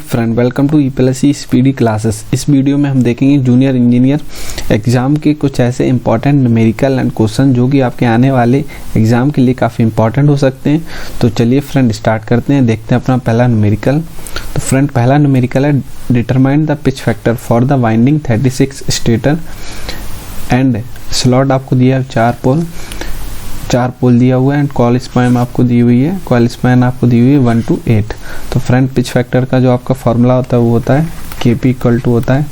Friend, welcome to EPLSC speedy classes. इस वीडियो में हम देखेंगे जूनियर इंजीनियर एग्ज़ाम के कुछ ऐसे इंपॉर्टेंट न्यूमेरिकल एंड क्वेश्चन जो कि आपके आने वाले एग्ज़ाम के लिए काफ़ी इंपॉर्टेंट हो सकते हैं। तो चलिए फ्रेंड स्टार्ट करते हैं, देखते हैं अपना पहला न्यूमेरिकल। तो फ्रेंड पहला न्यूमेरिकल है, determine the pitch factor for the winding 36 stator and slot आपको दिया है 4 पोल दिया हुआ है एंड कॉइल स्पैन आपको दी हुई है, 1:8। तो फ्रेंड पिच फैक्टर का जो आपका फॉर्मूला होता है वो होता है KP इक्वल टू होता है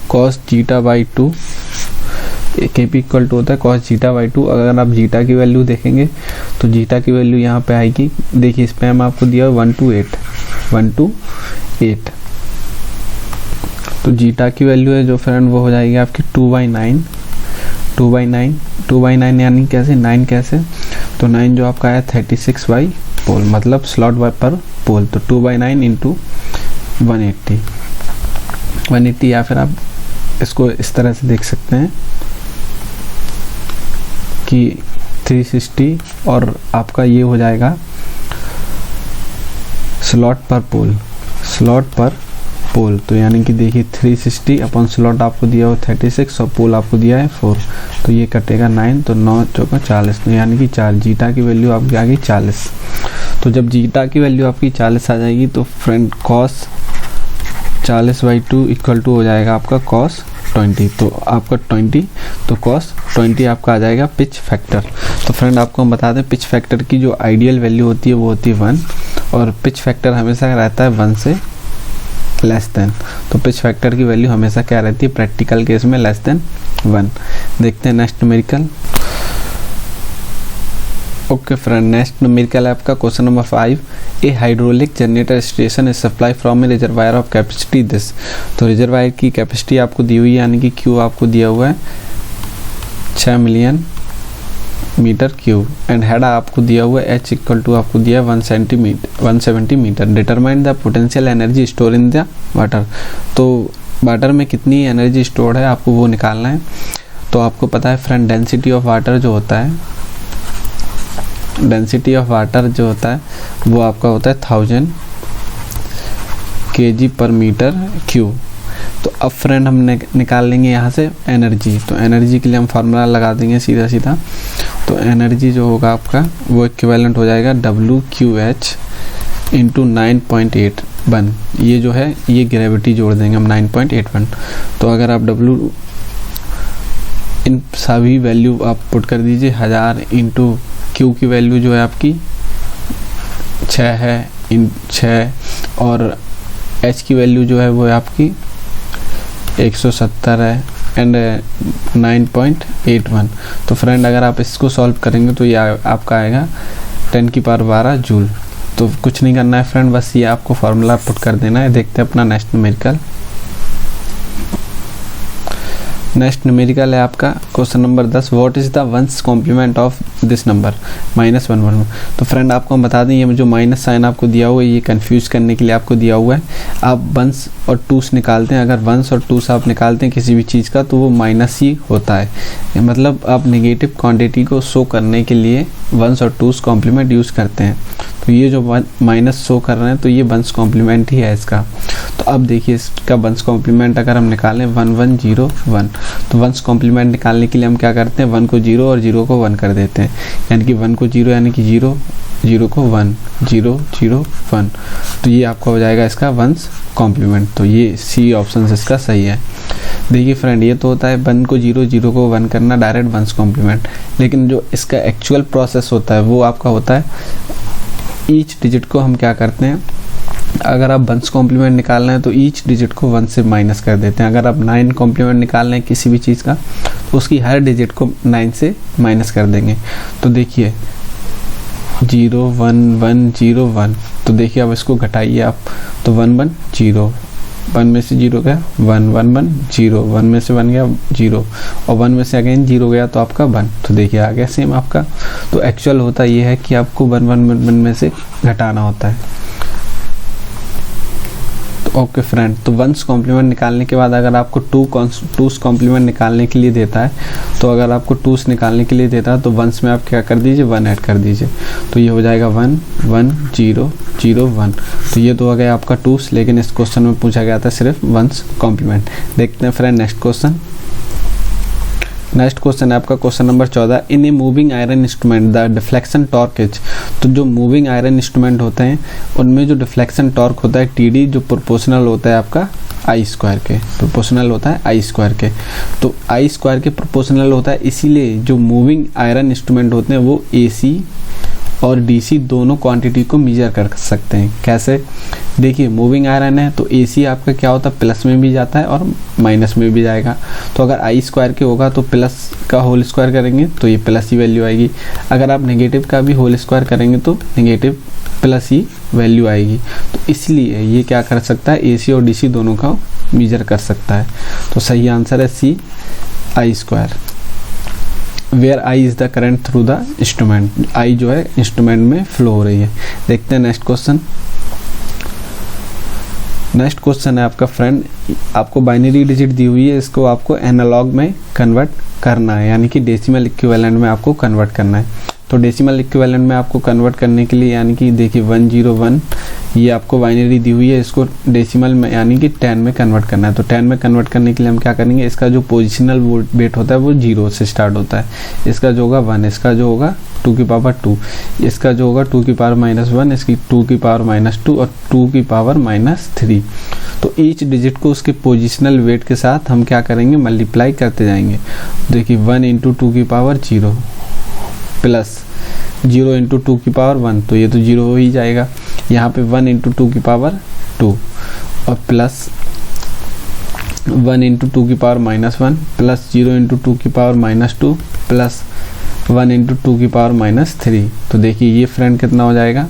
cos zeta by 2। KP equal to होता है cos जीटा बाई 2। अगर आप जीटा की वैल्यू देखेंगे तो जीटा की वैल्यू यहाँ पे आएगी, देखिए इस पे हम आपको दिया है 1:8। तो जीटा की वैल्यू है जो फ्रेंड वो हो जाएगी आपकी 2/9 यानी कैसे 9 कैसे, तो 9 जो आपका है 36 बाई पोल, मतलब स्लॉट पर पोल। तो 2/9 इंटू 180, या फिर आप इसको इस तरह से देख सकते हैं कि 360 और आपका ये हो जाएगा स्लॉट पर पोल। तो यानी कि देखिए 360 अपन स्लॉट आपको दिया हो 36 और पोल आपको दिया है 4, तो ये कटेगा 9, तो 9 चौका 40, तो यानी कि 4। जीटा की वैल्यू आपकी आ गई 40। तो जब जीटा की वैल्यू आपकी 40 आ जाएगी तो फ्रेंड cos 40/2 इक्वल टू हो जाएगा आपका cos 20। तो आपका 20, तो cos 20 आपका आ जाएगा पिच फैक्टर। तो फ्रेंड आपको हम बता दें पिच फैक्टर की जो आइडियल वैल्यू होती है वो होती है 1, और पिच फैक्टर हमेशा रहता है 1 से लेस देन। तो पिच फैक्टर की वैल्यू हमेशा क्या रहती है प्रैक्टिकल केस में लेस देन 1। देखते हैं next numerical. Okay friend, next numerical है आपका question number 5। A hydraulic generator station is supply from A reservoir of capacity this. तो रिजर्वायर की कैपेसिटी आपको दी हुई है, यानी कि क्यू आपको दिया हुआ है 6 million metre cube and head आपको दिया हुआ है H इक्वल टू आपको दिया है 170 metre. Determine the potential energy store in the water. तो वाटर में कितनी एनर्जी स्टोर है आपको वो निकालना है। तो आपको पता है फ्रेंड डेंसिटी ऑफ वाटर जो होता है वो आपका होता है 1000 kg पर मीटर क्यूब। तो अब फ्रेंड हम निकाल लेंगे यहाँ से एनर्जी। तो एनर्जी के लिए हम फार्मूला लगा देंगे सीधा। तो एनर्जी जो होगा आपका वो इक्विवेलेंट हो जाएगा WQH इंटू 9.81। ये जो है ये ग्रेविटी जोड़ देंगे हम 9.81। तो अगर आप W इन सभी वैल्यू आप पुट कर दीजिए 1000 इंटू Q की वैल्यू जो है आपकी 6 है 6, और H की वैल्यू जो है वो है आपकी 170 है एंड 9.81। तो फ्रेंड अगर आप इसको सॉल्व करेंगे तो ये आपका आएगा 10 की पावर 12 जूल। तो कुछ नहीं करना है फ्रेंड, बस ये आपको फार्मूला पुट कर देना है। देखते हैं अपना नेक्स्ट न्यूमेरिकल। नेक्स्ट न्यूमेरिकल है आपका question number 10। What is the one's complement of this number -111। तो फ्रेंड आपको हम बता दें ये जो माइनस साइन आपको दिया हुआ है ये कंफ्यूज करने के लिए आपको दिया हुआ है। आप वंस और टूस निकालते हैं, अगर वंस और टूस आप निकालते हैं किसी भी चीज़ का तो वो माइनस ही होता है, मतलब आप नेगेटिव क्वांटिटी को शो करने के लिए वंस और टूस कॉम्प्लीमेंट यूज़ करते हैं। तो ये जो माइनस शो कर रहे हैं तो ये वंस कॉम्प्लीमेंट ही है इसका। तो अब देखिए इसका वंस कॉम्प्लीमेंट अगर हम निकालें 1101, तो वंस कॉम्प्लीमेंट निकालने के लिए हम क्या करते हैं 1 को 0 और 0 को 1 कर देते हैं, यानी कि 1 को 0 यानी कि 0, 0 को 1, 0 0 1। तो ये आपका हो जाएगा इसका वंस कॉम्प्लीमेंट। तो ये C ऑप्शन इसका सही है। देखिए फ्रेंड ये तो होता है 1 को 0, 0 को 1 करना डायरेक्ट वंस कॉम्प्लीमेंट, लेकिन जो इसका एक्चुअल प्रोसेस होता है वो आपका होता है ईच डिजिट को हम क्या करते हैं, अगर आप वंस कॉम्प्लीमेंट निकालना है तो ईच डिजिट को 1 से माइनस कर देते हैं। अगर आप 9 कॉम्प्लीमेंट निकालना है किसी भी चीज़ का तो उसकी हर डिजिट को 9 से माइनस कर देंगे। तो देखिए 0 1 1 0 1। तो देखिए अब इसको घटाइए आप, तो 1 1 0, 1 में से 0 गया 1 1 1 0, 1 में से 1 गया 0 और 1 में से अगेन 0 गया तो आपका 1। तो देखिए आ गया सेम आपका। तो एक्चुअल होता ये है कि आपको 1 1 1 में से घटाना होता है। तो ओके फ्रेंड, तो वंस कॉम्प्लीमेंट निकालने के बाद अगर आपको टूस कॉम्प्लीमेंट निकालने के लिए देता है, तो अगर आपको टूस निकालने के लिए देता है तो वंस में आप क्या कर दीजिए, 1 ऐड कर दीजिए, तो ये हो जाएगा 1 1 0 0 1। तो ये तो हो गया आपका टूस, लेकिन इस क्वेश्चन में पूछा गया था सिर्फ वंस कॉम्प्लीमेंट। देखते हैं friend next question. Next question है आपका question number 14। In a moving iron instrument the deflection torque is. तो जो मूविंग आयरन इंस्ट्रूमेंट होते हैं उनमें जो डिफ्लेक्शन टॉर्क होता है TD, जो प्रोपोर्शनल होता है आपका I स्क्वायर के, प्रोपोर्शनल होता है I स्क्वायर के। तो I स्क्वायर के प्रोपोर्शनल होता है, इसीलिए जो मूविंग आयरन इंस्ट्रूमेंट होते हैं वो AC और DC दोनों क्वांटिटी को मेजर कर सकते हैं। कैसे? देखिए, मूविंग आयरन है तो AC आपका क्या होता है, प्लस में भी जाता है और माइनस में भी जाएगा। तो अगर I स्क्वायर के होगा तो प्लस का होल स्क्वायर करेंगे तो ये प्लस ही वैल्यू आएगी। अगर आप नेगेटिव का भी होल स्क्वायर करेंगे तो नेगेटिव प्लस ही वैल्यू आएगी। तो इसलिए ये क्या कर सकता है, AC और DC दोनों का मेजर कर सकता है। तो सही आंसर है C, I square. Where I is the current through the instrument, I जो है इंस्ट्रूमेंट में फ्लो हो रही है। देखते हैं नेक्स्ट क्वेश्चन। नेक्स्ट क्वेश्चन है आपका फ्रेंड, आपको बाइनरी डिजिट दी हुई है, इसको आपको एनालॉग में कन्वर्ट करना है, यानी कि डेसिमल इक्विवेलेंट में आपको कन्वर्ट करना है। तो डेसिमल इक्विवेलेंट में आपको कन्वर्ट करने के लिए, यानी कि देखिए 101 ये आपको बाइनरी दी हुई है, इसको डेसिमल में यानी कि 10 में कन्वर्ट करना है। तो 10 में कन्वर्ट करने के लिए हम क्या करेंगे, इसका जो पोजिशनल वेट होता है वो 0 से स्टार्ट होता है, इसका जो होगा 1, इसका जो होगा 2 की पावर 2, इसका जो होगा 2 की पावर -1, इसकी 2 की पावर -2 और 2 की पावर -3। तो ईच डिजिट को उसके पोजिशनल वेट के साथ हम क्या करेंगे, मल्टीप्लाई करते जाएंगे। देखिए 1 × 2 की पावर 0 प्लस 0 × 2 की पावर 1, तो ये तो 0 हो ही जाएगा। यहाँ पे 1 × 2 की पावर 2 और प्लस 1 × 2 की पावर -1 प्लस 0 × 2 की पावर -2 प्लस 1 × 2 की पावर -3। तो देखिए ये फ्रेंड कितना हो जाएगा,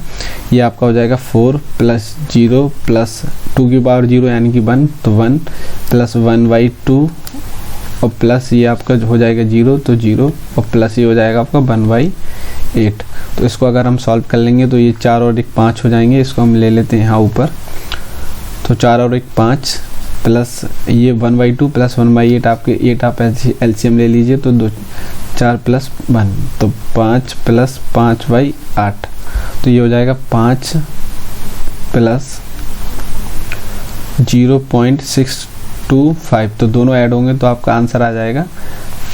ये आपका हो जाएगा 4 प्लस 0 प्लस 2 की पावर 0 यानी कि 1, तो 1 प्लस 1/2 और प्लस ये आपका हो जाएगा 0, तो 0 और प्लस ये हो जाएगा आपका 1/8। तो इसको अगर हम सॉल्व कर लेंगे तो ये 4 और 1 5 हो जाएंगे, इसको हम ले लेते हैं यहाँ ऊपर। तो 4 और 1 5 प्लस ये 1/2 प्लस 1/8, आपके 8 आप LCM ले लीजिए, तो 2 4 प्लस 1, तो 5 प्लस 5/8, तो ये हो जाएगा 5 प्लस 0.625। तो दोनों ऐड होंगे तो आपका आंसर आ जाएगा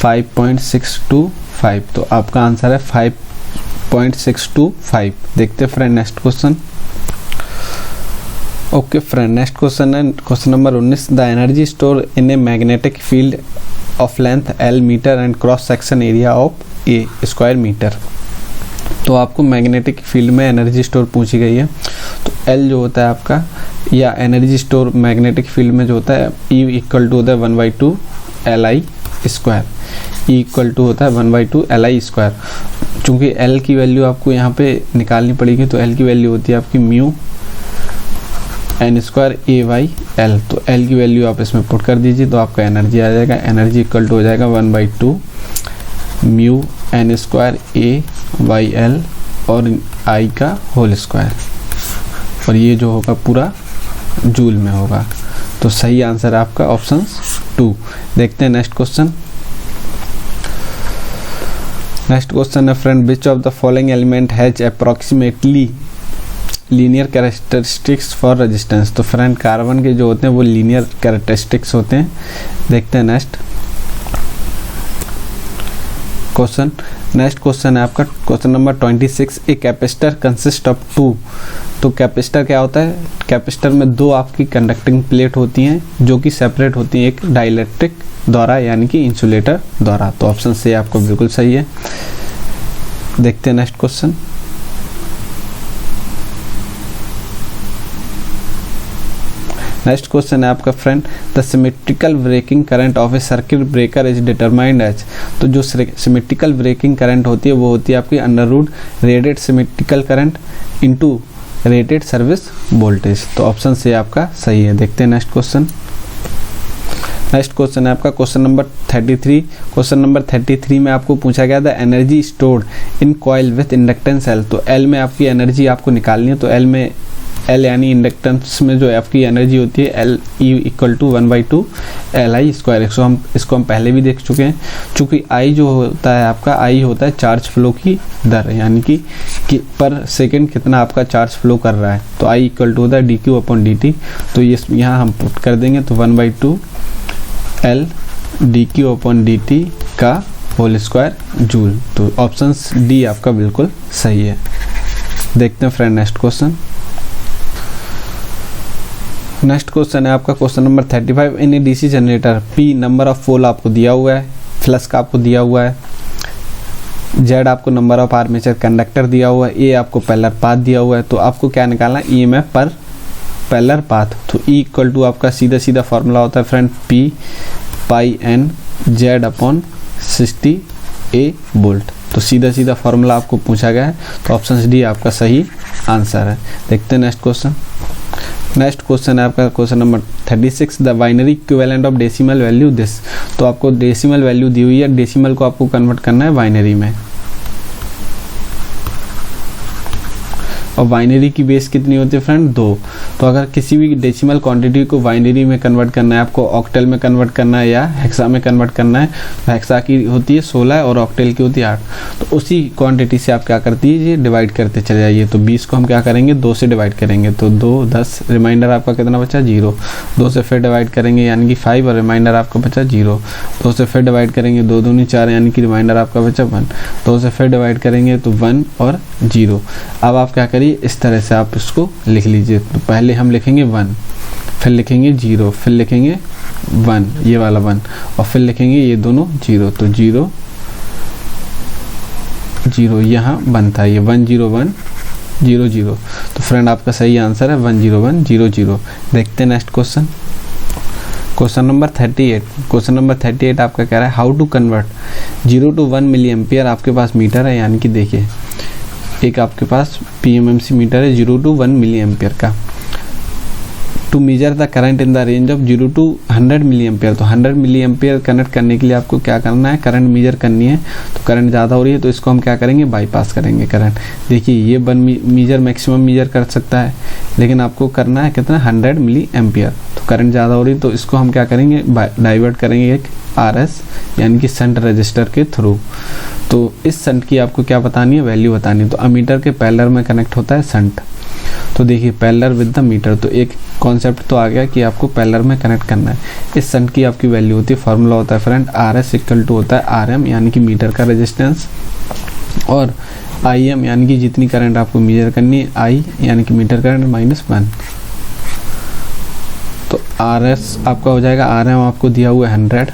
5.625। तो आपका आंसर है 5.625। देखते हैं friend next question. Okay friend, next question है question number 19। The energy store in a magnetic field of length L metre and cross section area of A square metre. तो आपको मैग्नेटिक फील्ड में energy store पूछी गई है। तो L जो होता है आपका, या एनर्जी स्टोर मैग्नेटिक फील्ड में जो होता है, E इक्वल टू होता है 1/2 Li square. E equal to होता है 1/2 Li स्क्वायर। चूँकि L की वैल्यू आपको यहाँ पे निकालनी पड़ेगी, तो L की वैल्यू होती है आपकी म्यू n स्क्वायर A/L। तो L की वैल्यू आप इसमें पुट कर दीजिए तो आपका एनर्जी आ जाएगा। एनर्जी इक्वल टू हो जाएगा 1/2 म्यू n स्क्वायर A/L और I का होल स्क्वायर, और ये जो होगा पूरा जूल में होगा। तो सही आंसर है आपका ऑप्शन 2। देखते हैं नेक्स्ट क्वेश्चन। नेक्स्ट क्वेश्चन है friend, which of the following element has approximately linear characteristics for resistance. तो फ्रेंड कार्बन के जो होते हैं वो लीनियर कैरेक्टरिस्टिक्स होते हैं। देखते हैं नेक्स्ट क्वेश्चन। नेक्स्ट क्वेश्चन है आपका question number 26। A capacitor consist of 2। तो कैपेसिटर क्या होता है, कैपेसिटर में 2 आपकी कंडक्टिंग प्लेट होती हैं जो कि सेपरेट होती हैं एक डाइलेक्ट्रिक द्वारा, यानी कि इंसुलेटर द्वारा। तो ऑप्शन से आपको बिल्कुल सही है। देखते हैं नेक्स्ट क्वेश्चन। नेक्स्ट क्वेश्चन है आपका friend, the symmetrical breaking current of a circuit breaker is determined as. तो जो सिमेट्रिकल ब्रेकिंग करंट होती है वो होती है आपकी √ rated symmetrical current into rated service voltage. तो ऑप्शन से आपका सही है। देखते हैं नेक्स्ट क्वेश्चन। नेक्स्ट क्वेश्चन है आपका क्वेश्चन नंबर 33। क्वेश्चन नंबर 33 में आपको पूछा गया था energy stored in coil with inductance L। तो L में आपकी एनर्जी आपको निकालनी है, तो L में L यानी इंडक्टेंस में जो F की एनर्जी होती है L E equal to 1/2 Li square. इसको हम पहले भी देख चुके हैं। चूँकि I जो होता है आपका, I होता है चार्ज फ्लो की दर, यानी कि पर सेकेंड कितना आपका चार्ज फ्लो कर रहा है। तो I इक्वल टू होता है dq/dt। तो ये यहाँ हम पुट कर देंगे तो 1/2 L dq/dt का होल स्क्वायर जूल। तो ऑप्शन डी आपका बिल्कुल सही है। देखते हैं friend next question. Next question है आपका question number 35। In a DC generator P number of pole आपको दिया हुआ है, फ्लक्स का आपको दिया हुआ है, Z आपको नंबर ऑफ आर्मेचर कंडक्टर दिया हुआ है, A आपको पैरेलल पाथ दिया हुआ है। तो आपको क्या निकालना है, EMF पर पैरेलल पाथ। तो E इक्वल टू आपका सीधा सीधा फॉर्मूला होता है friend P pi N Z/60 A volt. तो सीधा सीधा फॉर्मूला आपको पूछा गया है। तो ऑप्शन डी आपका सही आंसर है। देखते हैं नेक्स्ट क्वेश्चन। नेक्स्ट क्वेश्चन है आपका question number 36। The binary equivalent of decimal value this. तो आपको डेसिमल वैल्यू दी हुई है, डेसिमल को आपको कन्वर्ट करना है बाइनरी में। और बाइनरी की बेस कितनी होती है फ्रेंड, 2। तो अगर किसी भी डेसिमल क्वांटिटी को बाइनरी में कन्वर्ट करना है, आपको ऑक्टल में कन्वर्ट करना है या हेक्सा में कन्वर्ट करना है, तो हेक्सा की होती है 16 और ऑक्टल की होती है 8। तो उसी क्वांटिटी से आप क्या करती है, ये डिवाइड करते चले जाइए। तो 20 को हम क्या करेंगे, 2 से डिवाइड करेंगे। तो 2 10, रिमाइंडर आपका कितना बचा, 0। 2 से फिर डिवाइड करेंगे यानी कि 5 और रिमाइंडर आपका बचा 0। 2 से फिर डिवाइड करेंगे, 2 दूनी 4 यानी कि रिमाइंडर आपका बचा 1। 2 से फिर डिवाइड करेंगे तो 1 और 0। अब आप क्या करिए, इस तरह से आप इसको लिख लीजिए। तो पहले हम लिखेंगे 1, फिर लिखेंगे 0, फिर लिखेंगे 1, ये वाला 1, और फिर लिखेंगे ये दोनों 0। तो 0 0 यहाँ बनता है, ये 1 0 1 0 0। तो फ्रेंड आपका सही आंसर है 1 0 1 0 0। देखते हैं next question, question number 38। Question number 38 आपका कह रहा है how to convert 0 to 1 milli ampere. आपके पास मीटर है, यानी कि देखिए एक आपके पास PMMC मीटर है 0 to 1 मिली एम्पियर का। To measure the current in the range of 0 to 100 milli ampere. तो 100 मिली एम्पियर कनेक्ट करने के लिए आपको क्या करना है, करंट मेजर करनी है। तो करंट ज़्यादा हो रही है तो इसको हम क्या करेंगे, बाईपास करेंगे करंट। देखिए ये 1 मीजर मैक्सिमम मेजर कर सकता है, लेकिन आपको करना है कितना, 100 मिली एम्पियर। तो करंट ज़्यादा हो रही है तो इसको हम क्या करेंगे, डाइवर्ट करेंगे एक RS यानी कि शंट रजिस्टर के थ्रू। तो इस शंट की आपको क्या बतानी है, वैल्यू बतानी है। तो अमीटर के पैरेलल में कनेक्ट होता है शंट। तो देखिए पैरेलल विद द मीटर, तो एक कॉन्सेप्ट तो आ गया कि आपको पैरेलल में कनेक्ट करना है। इस शंट की आपकी वैल्यू होती है, फार्मूला होता है फ्रेंड RS इक्वल टू होता है RM यानी कि मीटर का रेजिस्टेंस, और IM यानी कि जितनी करंट आपको मेजर करनी है, I यानी कि मीटर करंट -1। तो RS आपका हो जाएगा, RM आपको दिया हुआ है 100,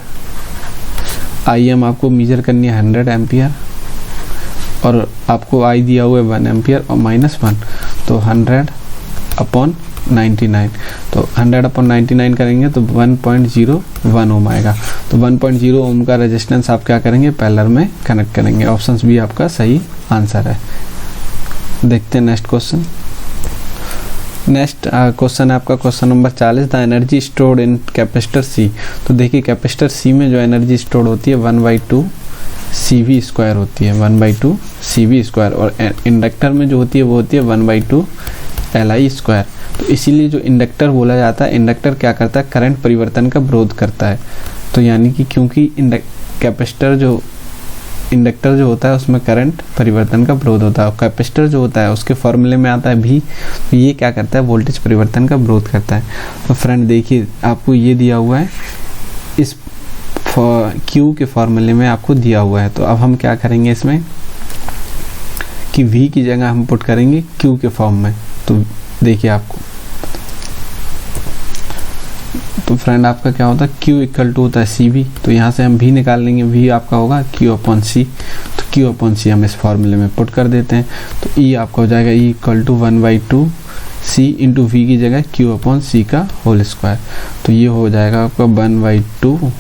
IM आपको मेजर करनी है 100 एम्पियर, और आपको I दिया हुआ है 1 एम्पियर और -1। तो 100/99। तो 100/99 करेंगे तो 1.01 ओम आएगा। तो 1.0 ओम का रेजिस्टेंस आप क्या करेंगे, पैरेलल में कनेक्ट करेंगे। ऑप्शन बी आपका सही आंसर है। देखते हैं नेक्स्ट क्वेश्चन। नेक्स्ट क्वेश्चन है आपका question number 40। The energy stored in capacitor C। तो देखिए कैपेसिटर C में जो एनर्जी स्टोर्ड होती है 1/2 CV स्क्वायर होती है, 1/2 CV स्क्वायर, और इंडक्टर में जो होती है वो होती है 1/2 LI स्क्वायर। तो इसीलिए जो इंडक्टर बोला जाता है, इंडक्टर क्या करता है, करंट परिवर्तन का विरोध करता है। तो यानी कि क्योंकि इंडक्टर जो होता है उसमें करंट परिवर्तन का विरोध होता है, और कैपेसिटर जो होता है उसके फॉर्मूले में आता है भी, तो ये क्या करता है, वोल्टेज परिवर्तन का विरोध करता है। तो फ्रेंड देखिए आपको ये दिया हुआ है, इस Q के फॉर्मूले में आपको दिया हुआ है। तो अब हम क्या करेंगे इसमें कि V की जगह हम पुट करेंगे Q के फॉर्म में। तो देखिए आपको, तो फ्रेंड आपका क्या होता है, Q इक्वल टू होता है CV। तो यहाँ से हम V निकाल लेंगे, V आपका होगा Q/C। तो Q/C हम इस फॉर्मूले में पुट कर देते हैं। तो E आपका हो जाएगा E equal to 1/2 C into V की जगह Q/C का होल स्क्वायर। तो ये हो जाएगा आपका 1/2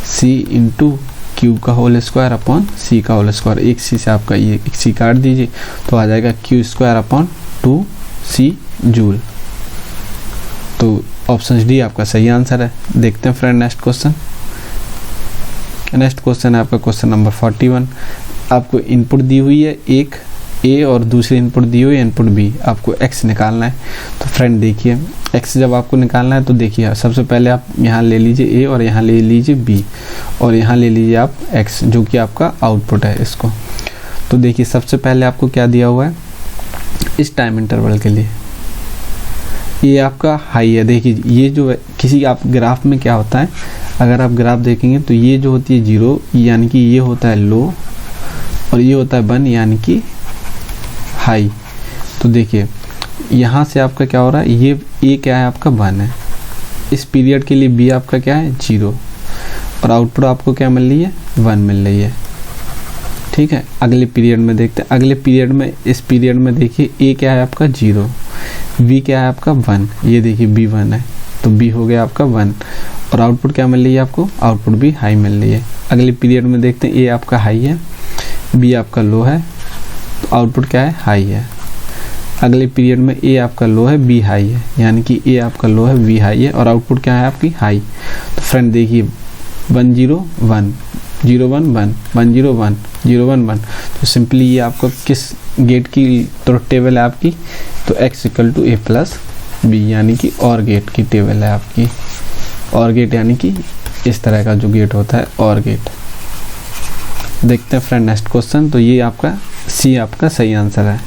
C इंटू Q का होल स्क्वायर अपॉन C का होल स्क्वायर। एक C से आपका ये एक C काट दीजिए तो आ जाएगा Q²/2C जूल। तो ऑप्शन डी आपका सही आंसर है। देखते हैं friend next question. Next question है आपका क्वेश्चन नंबर 41। आपको इनपुट दी हुई है एक ए और दूसरी इनपुट दी हुई इनपुट बी, आपको एक्स निकालना है। तो फ्रेंड देखिए एक्स जब आपको निकालना है तो देखिए सबसे पहले आप यहाँ ले लीजिए ए और यहाँ ले लीजिए बी और यहाँ ले लीजिए आप एक्स जो कि आपका आउटपुट है इसको। तो देखिए सबसे पहले आपको क्या दिया हुआ है इस टाइम इंटरवल के लिए, ये आपका हाई है। देखिए ये जो किसी आप ग्राफ में क्या होता है, अगर आप ग्राफ देखेंगे तो ये जो होती है 0 यानी कि ये होता है लो और ये होता है 1 यानी कि हाई। तो देखिए यहाँ से आपका क्या हो रहा है, ये क्या है आपका 1 है, इस पीरियड के लिए बी आपका क्या है 0 और आउटपुट आपको क्या मिल रही है 1 मिल रही है। ठीक है, अगले पीरियड में देखते हैं। अगले पीरियड में इस पीरियड में देखिए ए क्या है आपका 0, बी क्या है आपका 1, ये देखिए बी 1 है तो बी हो गया आपका 1 और आउटपुट क्या मिल रही है आपको, आउटपुट भी हाई मिल रही है। अगले पीरियड में देखते हैं ए आपका हाई है, बी आपका लो है तो आउटपुट क्या है हाई है। अगले पीरियड में ए आपका लो है, बी हाई है, यानी कि ए आपका लो है, बी हाई है और आउटपुट क्या है आपकी हाई। तो फ्रेंड देखिए 1 0 1 0 1 1 1 0 1 0 1 1। तो सिंपली ये आपको किस गेट की तो टेबल है आपकी, तो x equal to A plus B यानी कि और गेट की टेबल है आपकी। और गेट यानी कि इस तरह का जो गेट होता है और गेट। देखते हैं फ्रेंड नेक्स्ट क्वेश्चन। तो ये आपका सी आपका सही आंसर है।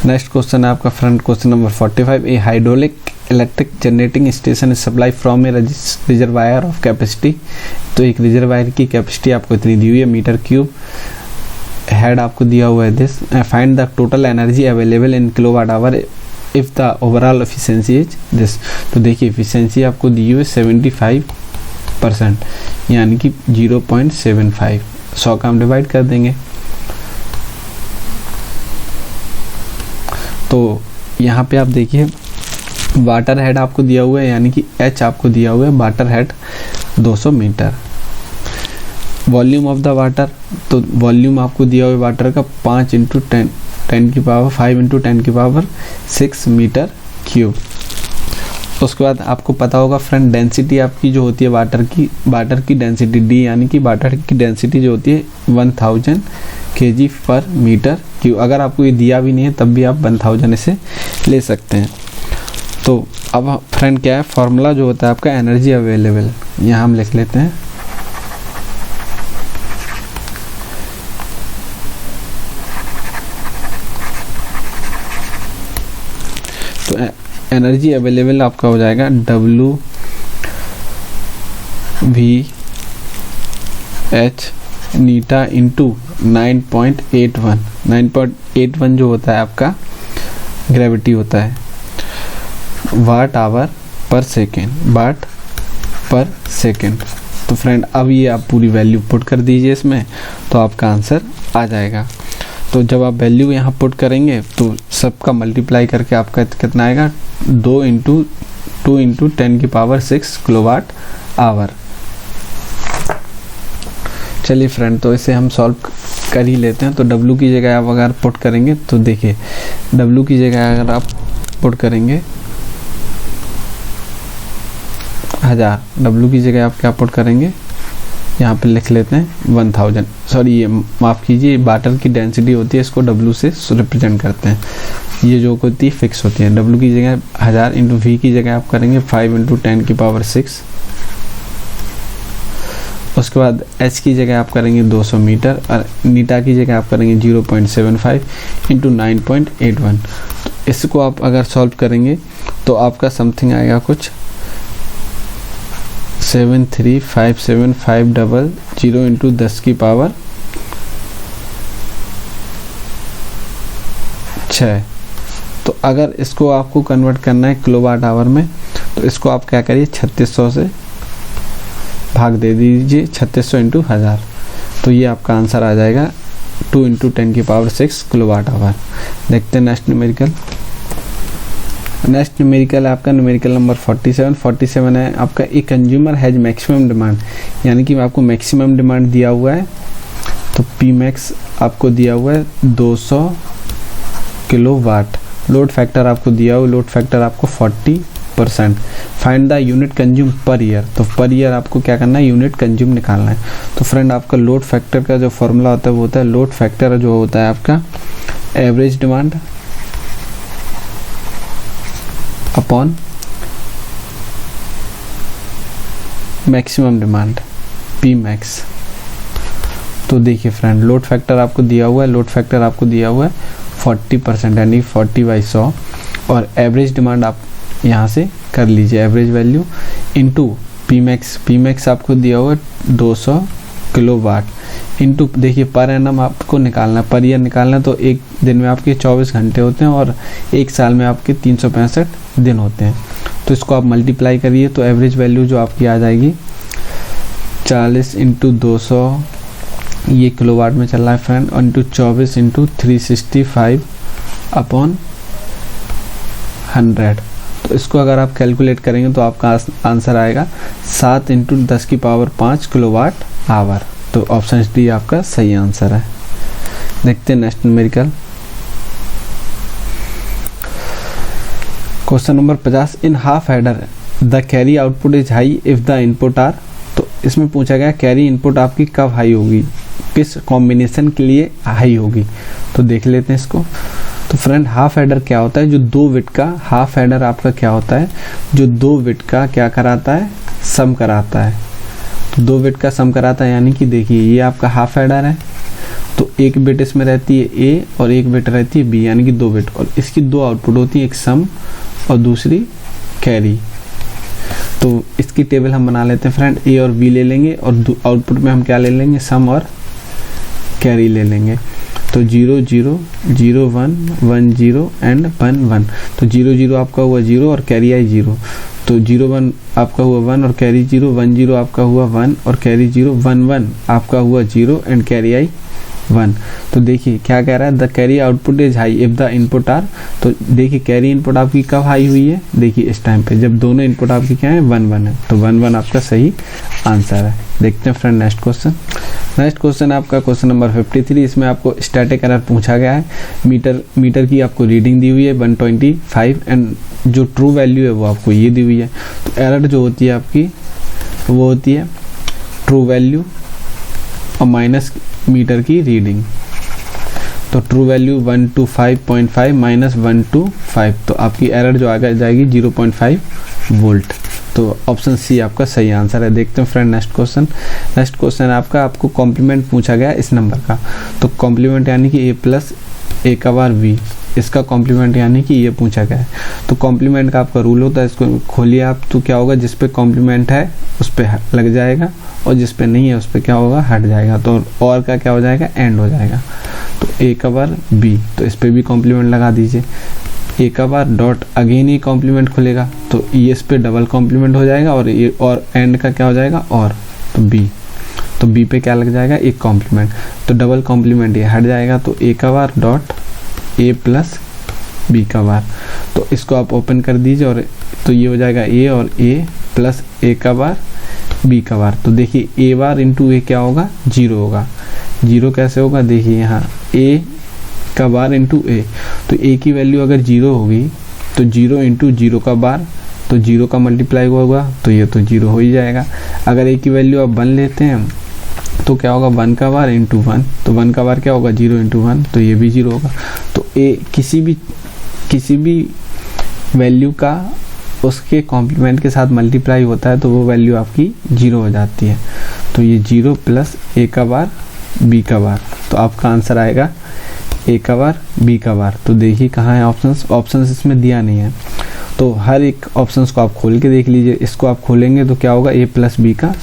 नेक्स्ट क्वेश्चन है आपका friend question number 45। A hydraulic electric generating station is supply from A reservoir of capacity. तो एक रिजर्वायर की कैपेसिटी आपको इतनी दी हुई है मीटर क्यूब, हेड आपको दिया हुआ है this. Find the total energy available in kilowatt hour if the overall efficiency is this. तो देखिए एफिशिएंसी आपको दी हुई है 75% यानी कि 0.75, 100 का हम डिवाइड कर देंगे। तो यहाँ पे आप देखिए वाटर हेड आपको दिया हुआ है यानी कि H आपको दिया हुआ है water head 200 metre. Volume of the water, तो वॉल्यूम आपको दिया हुआ है वाटर का 5 × 10 की पावर 5 × 10 की पावर 6 मीटर क्यूब। उसके बाद आपको पता होगा फ्रेंड डेंसिटी आपकी जो होती है वाटर की डेंसिटी D यानी कि वाटर की डेंसिटी जो होती है 1000 kg पर मीटर क्यूब। अगर आपको ये दिया भी नहीं है तब भी आप 1000 इसे ले सकते हैं। तो अब फ्रेंड क्या है फॉर्मूला जो होता है आपका एनर्जी अवेलेबल, यहाँ हम लिख लेते हैं। तो एनर्जी अवेलेबल आपका हो जाएगा WV/H नीटा इंटू 9.81 जो होता है आपका ग्रेविटी होता है वाट आवर पर सेकेंड। तो फ्रेंड अब ये आप पूरी वैल्यू पुट कर दीजिए इसमें तो आपका आंसर आ जाएगा। तो जब आप वैल्यू यहाँ पुट करेंगे तो सबका मल्टीप्लाई करके आपका कितना आएगा 2 × 10 की पावर 6 किलोवाट आवर। चलिए फ्रेंड तो इसे हम सॉल्व कर ही लेते हैं। तो W की जगह आप अगर पुट करेंगे तो देखिए W की जगह अगर आप पुट करेंगे 1000, W की जगह आप क्या पुट करेंगे यहाँ पे लिख लेते हैं 1000। सॉरी ये माफ़ कीजिए वाटर की डेंसिटी होती है इसको W से रिप्रेजेंट करते हैं, ये जो होती है फिक्स होती है। W की जगह 1000 × V की जगह आप करेंगे 5 × 10 की पावर 6। उसके बाद H की जगह आप करेंगे 200 मीटर और नीटा की जगह आप करेंगे 0.75 × 9.81। तो इसको आप अगर सॉल्व करेंगे तो आपका समथिंग आएगा कुछ 7357500 × 10 की पावर 6। तो अगर इसको आपको कन्वर्ट करना है किलोवाट आवर में तो इसको आप क्या करिए 3600 से भाग दे दीजिए, 3600 × 1000। तो ये आपका आंसर आ जाएगा 2 × 10 की पावर 6 किलोवाट आवर। देखते हैं नेक्स्ट न्यूमेरिकल। नेक्स्ट न्यूमेरिकल है आपका न्यूमेरिकल नंबर 47 है आपका a consumer has maximum demand, यानी कि आपको मैक्सिमम डिमांड दिया हुआ है। तो पी मैक्स आपको दिया हुआ है 200 किलोवाट। लोड फैक्टर आपको दिया हुआ, लोड फैक्टर आपको 40 50%। Find the unit consume per year, तो पर ईयर आपको क्या करना है, यूनिट कंज्यूम निकालना है। तो फ्रेंड आपका लोड फैक्टर का जो फॉर्मूला होता है वो होता है, लोड फैक्टर जो होता है आपका average demand upon maximum demand, P max. तो देखिए फ्रेंड, लोड फैक्टर आपको दिया हुआ है, लोड फैक्टर आपको दिया हुआ है 40%, यानी 40/100, और एवरेज डिमांड आप यहाँ से कर लीजिए, average value into P max. P max आपको दिया हुआ है 200 किलोवाट इनटू, देखिए पर एनम आपको निकालना है, पर ईयर निकालना है। तो एक दिन में आपके 24 घंटे होते हैं और एक साल में आपके 365 दिन होते हैं। तो इसको आप मल्टीप्लाई करिए तो एवरेज वैल्यू जो आपकी आ जाएगी 40 × 200, ये किलोवाट में चल रहा है फ्रेंड, और इंटू 24 × 365 अपॉन 100। तो इसको अगर आप कैलकुलेट करेंगे तो आपका आंसर आएगा 7 × 10⁵ किलोवाट आवर। तो ऑप्शन डी आपका सही आंसर है। देखते हैं next numerical. Question number 50, in half adder the carry output is high if the input are. तो इसमें पूछा गया कैरी इनपुट आपकी कब हाई होगी, किस कॉम्बिनेशन के लिए हाई होगी। तो देख लेते हैं इसको। तो फ्रेंड हाफ हेडर क्या होता है, जो 2 बिट का हाफ हेडर आपका क्या होता है, जो 2 बिट का क्या कराता है, सम कराता है। तो 2 बिट का सम कराता है, यानी कि देखिए ये आपका हाफ हेडर है, तो एक बिट इसमें रहती है ए और एक बिट रहती है बी, यानी कि 2 बिट, और इसकी 2 आउटपुट होती है, एक सम और दूसरी कैरी। तो इसकी टेबल हम बना लेते हैं फ्रेंड, ए और बी ले लेंगे और आउटपुट में हम क्या ले लेंगे, सम और कैरी ले लेंगे। तो 0 0 0 1 1 0 एंड 1 1। तो 0 0 आपका हुआ 0 और कैरी आई 0। तो 0 1 आपका हुआ 1 और कैरी 0, 1 0 आपका हुआ 1 और कैरी 0, 1 1 आपका हुआ 0 एंड कैरी आई 1। तो देखिए क्या कह रहा है, the carry output is high if the input are. तो देखिए कैरी इनपुट आपकी कब हाई हुई है, देखिए इस टाइम पे जब दोनों इनपुट आपकी क्या है 1 1 है। तो 1 1 आपका सही आंसर है। देखते हैं friend next question. Next question आपका क्वेश्चन नंबर 53। इसमें आपको स्टैटिक एरर पूछा गया है। मीटर की आपको रीडिंग दी हुई है 125 एंड जो ट्रू वैल्यू है वो आपको ये दी हुई है। तो एरर जो होती है आपकी वो होती है ट्रू वैल्यू और माइनस मीटर की रीडिंग। तो ट्रू वैल्यू 125.5 माइनस 125, तो आपकी एरर जो आगे जाएगी 0.5 वोल्ट। तो ऑप्शन सी आपका सही आंसर है। देखते हैं friend next question. Next question आपको कॉम्प्लीमेंट पूछा गया इस नंबर का। तो कॉम्प्लीमेंट यानी कि a+a⁴b, इसका कॉम्प्लीमेंट यानी कि ये पूछा गया है। तो कॉम्प्लीमेंट का आपका रूल होता है, इसको खोलिए आप, तो क्या होगा, जिस पे कॉम्प्लीमेंट है उस पे लग जाएगा और जिस पे नहीं है उस पे क्या होगा, हट जाएगा। तो और का क्या हो जाएगा, एंड हो जाएगा। तो a⁴b, तो इस पे भी कॉम्प्लीमेंट लगा दीजिए। a⁴ डॉट अगेन ये कॉम्प्लीमेंट खुलेगा, तो ये इस पे डबल कॉम्प्लीमेंट हो जाएगा और ये और एंड का क्या हो जाएगा, और तो b, तो b पे क्या लग जाएगा, एक कॉम्प्लीमेंट। तो डबल कॉम्प्लीमेंट ये हट जाएगा, तो a⁴ डॉट a+b⁴। तो इसको आप ओपन कर दीजिए और तो ये हो जाएगा a और a+a⁴ b⁴। तो देखिए a⁴ इंटू a क्या होगा, 0 होगा। 0 कैसे होगा, देखिए यहाँ a⁴ इंटू a, तो a की वैल्यू अगर 0 होगी तो 0 इंटू 0 का बार, तो 0 का मल्टीप्लाई होगा तो ये तो 0 हो ही जाएगा। अगर a की वैल्यू आप 1 लेते हैं तो क्या होगा, 1 का बार इंटू 1, तो 1 का बार क्या होगा, 0 इंटू 1, तो ये भी 0 होगा। तो a किसी भी वैल्यू का उसके कॉम्प्लीमेंट के साथ मल्टीप्लाई होता है तो वो वैल्यू आपकी 0 हो जाती है। तो ये 0 + a⁴ b⁴, तो आपका आंसर आएगा a⁴ b⁴। तो देखिए कहाँ है ऑप्शंस इसमें दिया नहीं है, तो हर एक ऑप्शंस को आप खोल के देख लीजिए। इसको आप खोलेंगे तो क्या होगा, a+b⁴,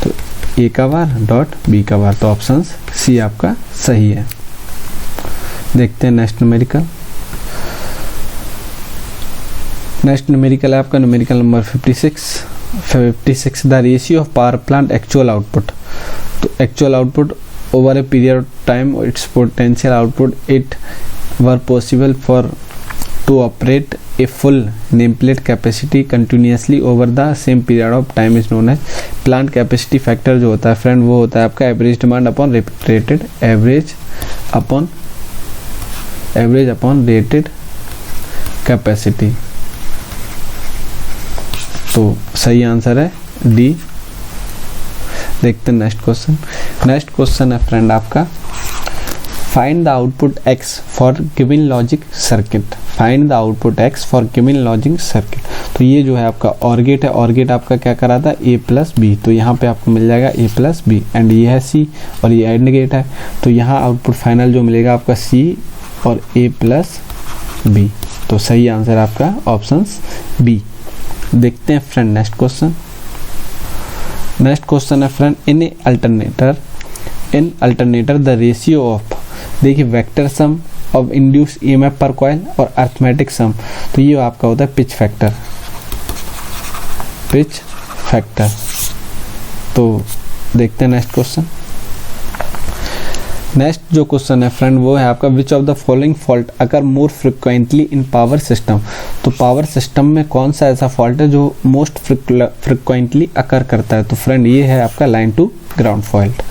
तो a⁴ डॉट b⁴, तो ऑप्शन सी आपका सही है। देखते हैं नेक्स्ट न्यूमेरिकल। नेक्स्ट न्यूमेरिकल है आपका numerical number 56। The ratio of power plant actual output. तो actual output over a period of time its potential output it were possible for to operate a full name plate capacity continuously over the same period of time is known as plant capacity factor. जो होता है friend वो होता है आपका average demand upon rated average upon rated capacity. तो सही answer है डी। देखते हैं नेक्स्ट क्वेश्चन। नेक्स्ट क्वेश्चन है फ्रेंड आपका, find the output x for given logic circuit. Find the output x for given logic circuit. तो ये जो है आपका और गेट है, और गेट आपका क्या करा था a प्लस बी, तो यहाँ पे आपको मिल जाएगा a प्लस बी, एंड ये है c और ये एंड गेट है, तो यहाँ आउटपुट फाइनल जो मिलेगा आपका c और a प्लस बी। तो सही आंसर आपका ऑप्शन बी। देखते हैं friend next question. Next question है friend, in alternator the ratio of, देखिए vector sum of induce EMF पर कॉइल और अर्थमेटिक सम, तो ये आपका होता है पिच फैक्टर। Pitch factor. तो देखते हैं नेक्स्ट क्वेश्चन। नेक्स्ट जो क्वेश्चन है फ्रेंड वो है आपका, which of the following fault occur more frequently in power system. तो पावर सिस्टम में कौन सा ऐसा फॉल्ट है जो मोस्ट फ्रिक्वेंटली अकर करता है। तो फ्रेंड ये है आपका लाइन टू ग्राउंड फॉल्ट।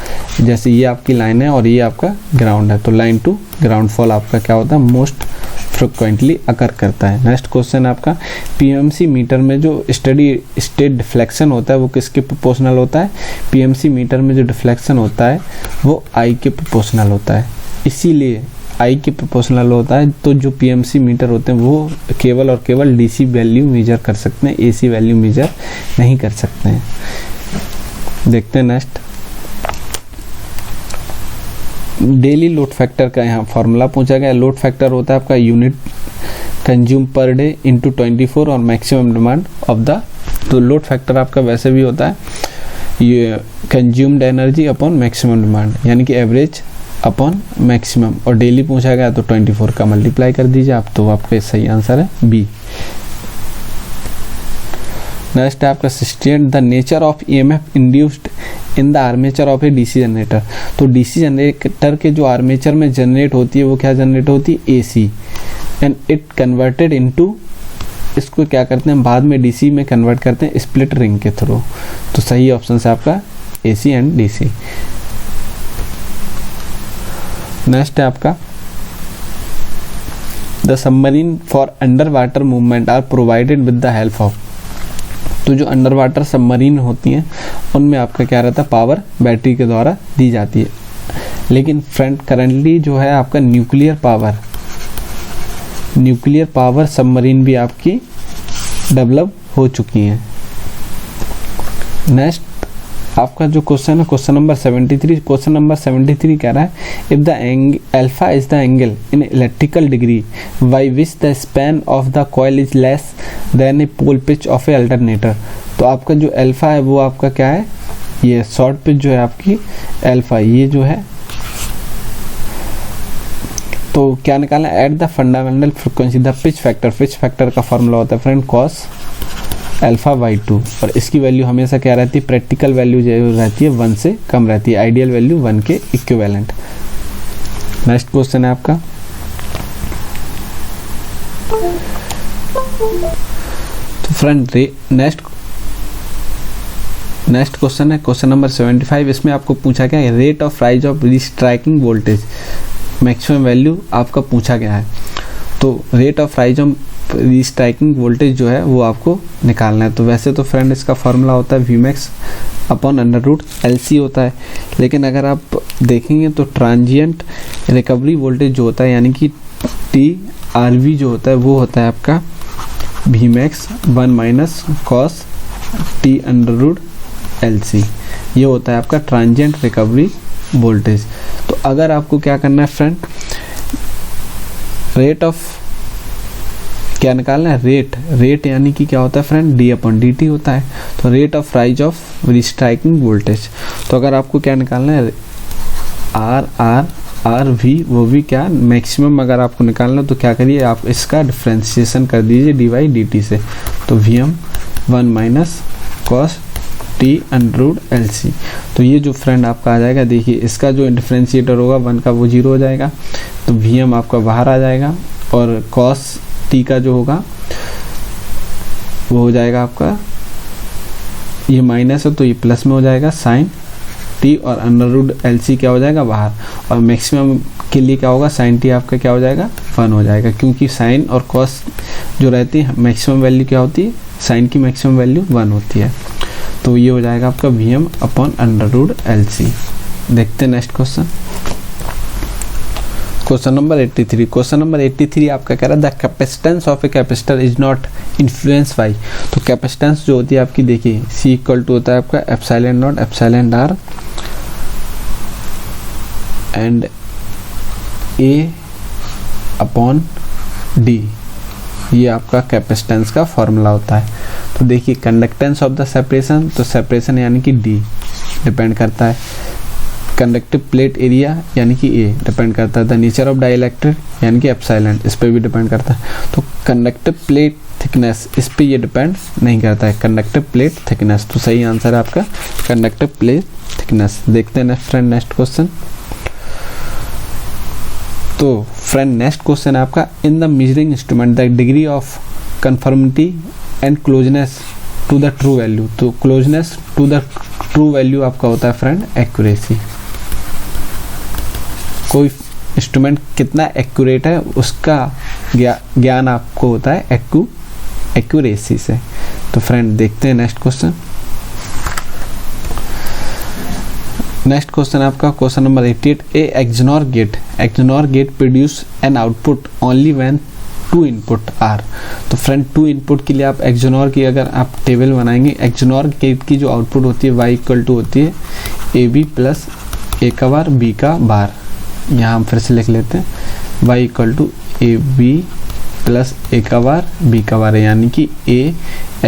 जैसे ये आपकी लाइन है और ये आपका ग्राउंड है, तो लाइन टू ग्राउंड फॉल आपका क्या होता है, मोस्ट फ्रिक्वेंटली अकर करता है। नेक्स्ट क्वेश्चन आपका, पीएमसी मीटर में जो स्टडी स्टेट डिफ्लेक्शन होता है वो किसके प्रोपोर्शनल होता है। पीएमसी मीटर में जो डिफ्लेक्शन होता है वो आई के प्रोपोर्शनल होता है, इसीलिए आई के प्रोपोर्शनल होता है। तो जो पीएमसी मीटर होते हैं वो केवल और केवल डीसी वैल्यू मेजर कर सकते हैं, एसी वैल्यू मेजर नहीं कर सकते हैं। देखते हैं नेक्स्ट। डेली लोड फैक्टर का यहाँ फॉर्मूला पूछा गया। लोड फैक्टर होता है आपका unit consume per day into 24 और मैक्सिमम डिमांड ऑफ द। तो लोड फैक्टर आपका वैसे भी होता है ये consumed energy upon maximum demand, यानी कि एवरेज अपॉन मैक्सिमम, और डेली पूछा गया तो 24 का मल्टीप्लाई कर दीजिए आप, तो आपका सही आंसर है बी। नेक्स्ट है आपका, state the nature of EMF induced in the armature of A DC generator. तो डीसी जनरेटर के जो आर्मेचर में जनरेट होती है वो क्या जनरेट होती है, AC, and it converted into, इसको क्या करते हैं बाद में डीसी में कन्वर्ट करते हैं स्प्लिट रिंग के थ्रू। तो सही ऑप्शन है आपका एसी एंड डीसी। नेक्स्ट है आपका, the submarine for under water movement are provided with the help of. तो जो अंडर वाटर सबमरीन होती हैं उनमें आपका क्या रहता है, पावर बैटरी के द्वारा दी जाती है। लेकिन फ्रेंड करंटली जो है आपका न्यूक्लियर पावर सबमरीन भी आपकी डेवलप हो चुकी हैं। नेक्स्ट आपका जो क्वेश्चन है क्वेश्चन नंबर 73। क्वेश्चन नंबर 73 कह रहा है, if the alpha is the angle in electrical degree by which the span of the coil is less than a pole pitch of a alternator. तो आपका जो alpha है वो आपका क्या है, ये शॉर्ट पिच जो है आपकी अल्फा, ये जो है तो क्या निकालना है, at the fundamental frequency the pitch factor. Pitch factor का फॉर्मूला होता है फ्रेंड कॉस अल्फा बाई 2, और इसकी वैल्यू हमेशा क्या रहती है, प्रैक्टिकल वैल्यू जो रहती है 1 से कम रहती है, आइडियल वैल्यू 1 के इक्विवेलेंट। नेक्स्ट क्वेश्चन है आपका, तो फ्रेंड नेक्स्ट क्वेश्चन है क्वेश्चन नंबर 75। इसमें आपको पूछा गया है rate of rise of striking voltage, maximum value आपका पूछा गया है। तो rate of rise of striking voltage जो है वो आपको निकालना है। तो वैसे तो फ्रेंड इसका फॉर्मूला होता है Vmax upon under root LC होता है, लेकिन अगर आप देखेंगे तो ट्रांजिएंट रिकवरी वोल्टेज जो होता है यानी कि TRV जो होता है वो होता है आपका Vmax 1 minus cos T under root LC, ये होता है आपका ट्रांजिएंट रिकवरी वोल्टेज। तो अगर आपको क्या करना है फ्रेंड, रेट ऑफ क्या निकालना है, रेट यानी कि क्या होता है फ्रेंड D अपॉन DT होता है। तो rate of rise of striking voltage, तो अगर आपको क्या निकालना है RV, वो भी क्या मैक्सिमम अगर आपको निकालना तो क्या करिए आप इसका डिफ्रेंशिएशन कर दीजिए dy/dt से। तो Vm 1 minus cos T under root LC। तो ये जो फ्रेंड आपका आ जाएगा, देखिए इसका जो डिफ्रेंशिएटर होगा 1 का वो 0 हो जाएगा, तो Vm आपका बाहर आ जाएगा, और कॉस T का जो होगा वो हो जाएगा आपका, ये माइनस है तो ये प्लस में हो जाएगा साइन T, और अंडर रूट LC क्या हो जाएगा बाहर, और मैक्सिमम के लिए क्या होगा साइन T आपका क्या हो जाएगा 1 हो जाएगा, क्योंकि साइन और कॉस जो रहती है मैक्सिमम वैल्यू क्या होती है साइन की मैक्सिमम वैल्यू 1 होती है। तो ये हो जाएगा आपका Vm अपॉन √LC। देखते हैं next question, question number 83। Question number 83 आपका कह रहा है the capacitance of a capacitor is not influence by. तो कैपेसिटेंस जो होती है आपकी, देखिए C इक्वल टू होता है आपका epsilon not epsilon r and A upon D, ये आपका कैपेसिटेंस का फॉर्मूला होता है। तो देखिए कंडक्टेंस ऑफ द सेपरेशन, तो सेपरेशन यानी कि D डिपेंड करता है, कंडक्टिव प्लेट एरिया यानी कि A डिपेंड करता है, द नेचर ऑफ डाइलेक्ट्रिक यानी कि एप्सिलॉन इस पे भी डिपेंड करता है। तो कंडक्टिव प्लेट थिकनेस इस पे ये डिपेंड नहीं करता है, कंडक्टिव प्लेट थिकनेस। तो सही आंसर है आपका कंडक्टिव प्लेट थिकनेस। देखते हैं फ्रेंड नेक्स्ट क्वेश्चन। तो फ्रेंड नेक्स्ट क्वेश्चन है आपका in the measuring instrument the degree of conformity and closeness to the true value. तो closeness to the true value आपका होता है फ्रेंड एक्यूरेसी। कोई इंस्ट्रूमेंट कितना एक्यूरेट है उसका ज्ञान आपको होता है एक्यूरेसी से। तो फ्रेंड देखते हैं नेक्स्ट क्वेश्चन। नेक्स्ट क्वेश्चन आपका question number 88। A XNOR gate produce an output only when 2 input are. तो फ्रेंड 2 इनपुट के लिए आप XNOR की अगर आप टेबल बनाएंगे, XNOR गेट की जो आउटपुट होती है y इक्वल टू होती है AB प्लस A का बार B का बार। यहाँ हम फिर से लिख लेते हैं y equal to AB plus A का बार B का बार, यानी कि A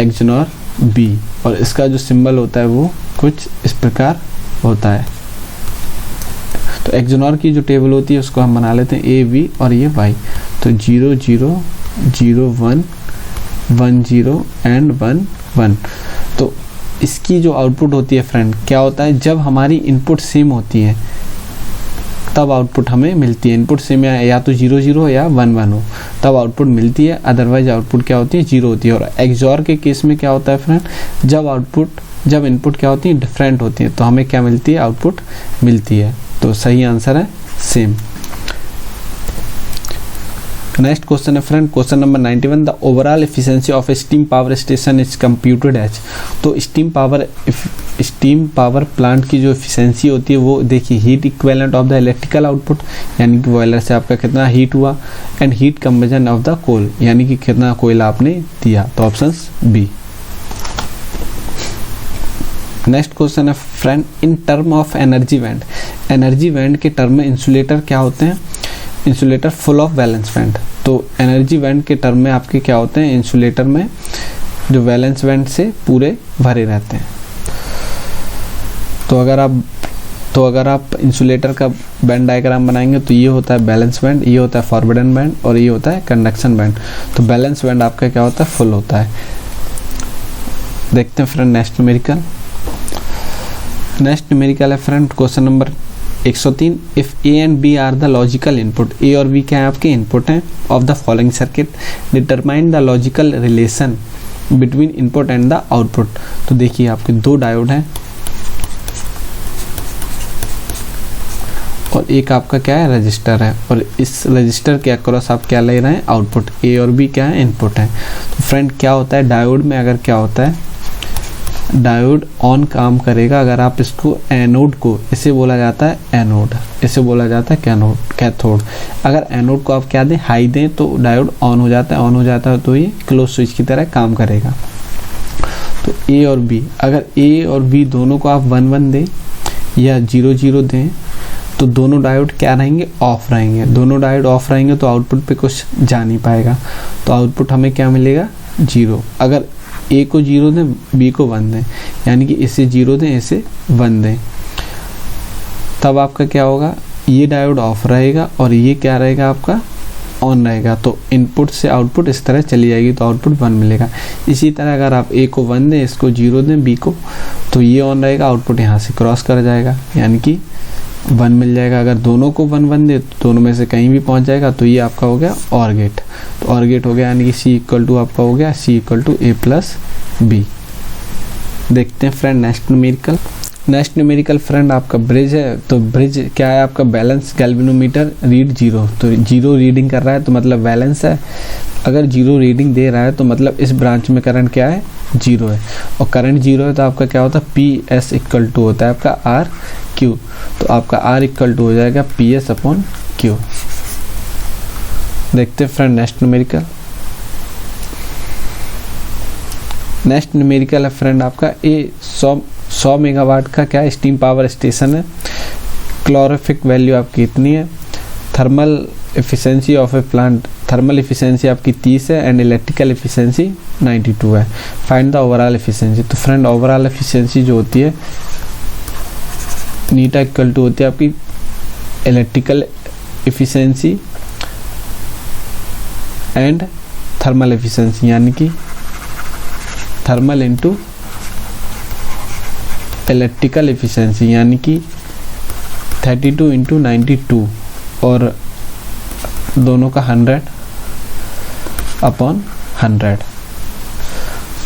XNOR B, और इसका जो सिंबल होता है वो कुछ इस प्रकार होता है। तो XNOR की जो टेबल होती है उसको हम बना लेते हैं A B और ये Y। तो 0 0 0 1 1 0 एंड 1 1। तो इसकी जो आउटपुट होती है फ्रेंड क्या होता है, जब हमारी इनपुट सेम होती है तब आउटपुट हमें मिलती है। इनपुट सेम या तो 0 0 या 1 1 हो तब आउटपुट मिलती है, अदरवाइज आउटपुट क्या होती है 0 होती है। और XOR के केस में क्या होता है फ्रेंड, जब इनपुट क्या होती है डिफरेंट होती है तो हमें क्या मिलती है, आउटपुट मिलती है। तो सही आंसर है सेम। नेक्स्ट क्वेश्चन है friend question number 91। The overall efficiency of a steam power station is computed as. तो स्टीम पावर प्लांट की जो एफिशिएंसी होती है वो देखिए heat equivalent of the electrical output, यानी कि बॉयलर से आपका कितना हीट हुआ, and heat conversion of the coal, यानी कि कितना कोयला आपने दिया। तो ऑप्शन बी। नेक्स्ट क्वेश्चन है friend in term of energy band. Energy band के टर्म में इंसुलेटर क्या होते हैं, insulator full of valence band. तो एनर्जी बैंड के टर्म में आपके क्या होते हैं, इंसुलेटर में जो वैलेंस बैंड से पूरे भरे रहते हैं। तो अगर आप इंसुलेटर का बैंड डायग्राम बनाएंगे तो ये होता है बैलेंस बैंड, ये होता है फॉरवर्डन बैंड और ये होता है कंडक्शन बैंड। तो बैलेंस बैंड आपका क्या होता है, फुल होता है। देखते हैं friend next numerical. Next numerical है friend question number 103। If A and B are the logical input, A और B क्या है आपके इनपुट हैं of the following circuit, determine the logical relation between input and the output. तो देखिए आपके 2 diode हैं और एक आपका क्या है रजिस्टर है, और इस रजिस्टर के अक्रॉस आप क्या ले रहे हैं, आउटपुट। A और B क्या है, इनपुट है। तो फ्रेंड क्या होता है डायोड में, अगर क्या होता है डायोड ऑन काम करेगा अगर आप इसको एनोड को, इसे बोला जाता है एनोड, इसे बोला जाता है कैथोड। अगर एनोड को आप क्या दें, हाई दें तो डायोड ऑन हो जाता है, ऑन हो जाता है तो ये क्लोज स्विच की तरह काम करेगा। तो A और B, अगर A और B दोनों को आप 1 1 दें या 0 0 दें तो दोनों डायोड क्या रहेंगे, ऑफ रहेंगे। दोनों डायोड ऑफ रहेंगे तो आउटपुट पे कुछ जा नहीं पाएगा, तो आउटपुट हमें क्या मिलेगा, 0। अगर A को 0 दें B को 1 दें, यानी कि इसे 0 दें इसे 1 दें, तब आपका क्या होगा, ये डायोड ऑफ रहेगा और ये क्या रहेगा आपका ऑन रहेगा। तो इनपुट से आउटपुट इस तरह चली जाएगी तो आउटपुट 1 मिलेगा। इसी तरह अगर आप A को 1 दें इसको 0 दें B को, तो ये ऑन रहेगा, आउटपुट यहाँ से क्रॉस कर जाएगा यानी कि 1 मिल जाएगा। अगर दोनों को 1 1 दे तो दोनों में से कहीं भी पहुंच जाएगा, तो ये आपका हो गया ऑर गेट। तो ऑर गेट हो गया यानी कि C इक्वल टू आपका हो गया C equal to A plus B। देखते हैं friend next numerical. Next numerical friend आपका ब्रिज है। तो ब्रिज क्या है आपका, बैलेंस गैल्वेनोमीटर रीड 0, तो 0 रीडिंग कर रहा है तो मतलब बैलेंस है। अगर 0 रीडिंग दे रहा है तो मतलब इस ब्रांच में करंट क्या है, 0 है, और करंट 0 है तो आपका क्या होता है, PS इक्वल टू होता है आपका RQ। तो आपका R इक्वल टू हो जाएगा PS अपॉन Q। देखते हैं friend next numerical. Next numerical है फ्रेंड आपका 100 मेगावाट का क्या स्टीम पावर स्टेशन है। क्लोरिफिक वैल्यू आपकी इतनी है। Thermal efficiency of A plant, thermal efficiency आपकी 30 है एंड इलेक्ट्रिकल एफिशिएंसी 92 है। Find the overall efficiency. तो फ्रेंड ओवरऑल एफिशिएंसी जो होती है नीटा इक्वल टू होती है आपकी electrical efficiency and thermal efficiency, यानी कि थर्मल इंटू इलेक्ट्रिकल एफिशिएंसी, यानी कि 32 इंटू 92 और दोनों का 100 अपॉन 100।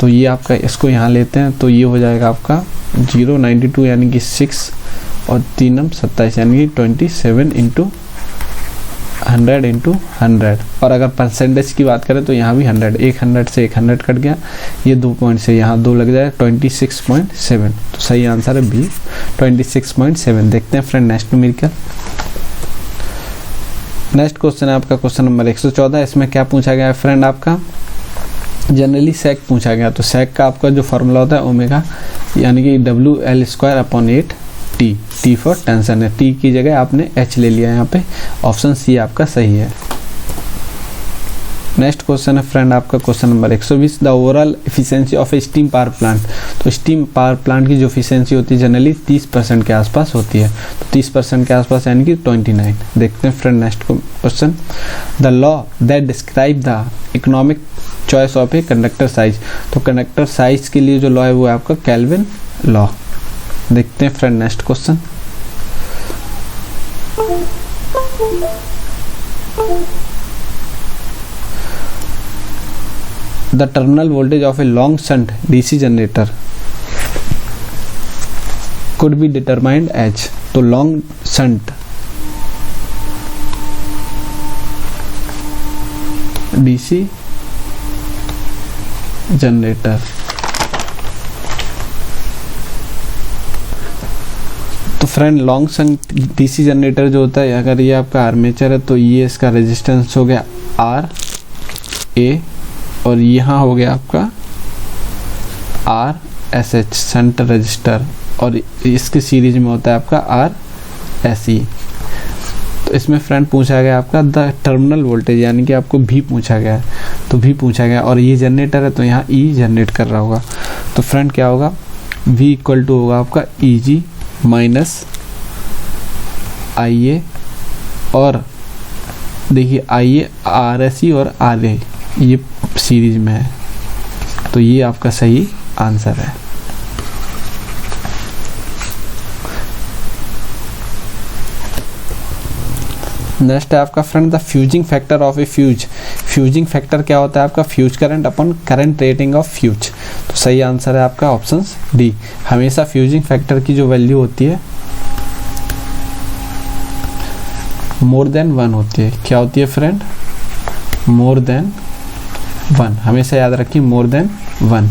तो ये आपका, इसको यहाँ लेते हैं तो ये हो जाएगा आपका 092 यानी कि 6 और 3 27 यानी कि 27 इंटू 100 इंटू 100। और अगर परसेंटेज की बात करें तो यहाँ भी 100, एक 100 से एक 100 कट गया, ये 2 पॉइंट से यहाँ 2 लग जाएगा 26.7। तो सही आंसर है बी 26.7। देखते हैं friend next numerical. Next question है आपका क्वेश्चन नंबर 114। इसमें क्या पूछा गया है फ्रेंड, आपका जनरली सेक पूछा गया। तो सेक का आपका जो फॉर्मूला होता है ओमेगा यानी कि WL² upon 8 T for tension है, टी की जगह आपने H ले लिया यहाँ पे। ऑप्शन सी आपका सही है। नेक्स्ट क्वेश्चन है फ्रेंड आपका question number 120। The overall efficiency of a steam power plant. तो स्टीम पावर प्लांट की जो एफिशिएंसी होती है जनरली 30% के आसपास होती है। तो 30% के आसपास यानी कि 29। देखते हैं friend next question. The law that describe the economic choice of a conductor size. तो कंडक्टर साइज के लिए जो लॉ है वो है आपका केल्विन लॉ। देखते हैं friend next question. The terminal voltage of a long shunt DC generator could be determined as। तो long shunt DC जनरेटर, तो friend long shunt DC generator जो होता है, अगर ये आपका आर्मेचर है तो ये इसका रेजिस्टेंस हो गया RA और यहाँ हो गया आपका RSH शंट रजिस्टर, और इसकी सीरीज में होता है आपका RSE। तो इसमें फ्रेंड पूछा गया आपका द टर्मिनल वोल्टेज यानी कि आपको भी पूछा गया है, तो भी पूछा गया और ये जनरेटर है तो यहाँ E जनरेट कर रहा होगा। तो फ्रेंड क्या होगा, V इक्वल टू होगा आपका EG माइनस IA, और देखिए IA RSE और RA ये सीरीज में है, तो ये आपका सही आंसर है। नेक्स्ट है आपका friend the fusing factor of A fuse. Fusing factor क्या होता है आपका, fuse current upon current rating of fuse. तो सही आंसर है आपका ऑप्शन डी। हमेशा फ्यूजिंग फैक्टर की जो वैल्यू होती है मोर देन 1 होती है। क्या होती है फ्रेंड, मोर देन 1, हमेशा याद रखिए मोर देन 1।